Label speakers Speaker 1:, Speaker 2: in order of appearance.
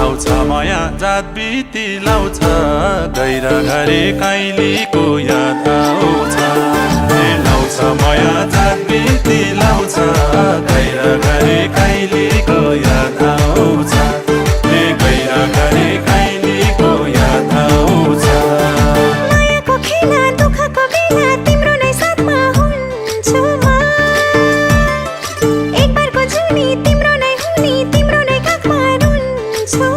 Speaker 1: लाउँछ माया जात बिती लाउँछ गैरा घरे काइलीको याद आउँछ लाउँछ माया जात बिती लाउँछ गैरा घरे काइलीको याद आउँछ गैरा घरे काइलीको याद आउँछ
Speaker 2: मायाको खेला दुःखको बेला तिम्रो नै साथमा हुन्छु म एक बारको जुनी तिम्रो नै हुनी तिम्रो नै काखमा रुन्छु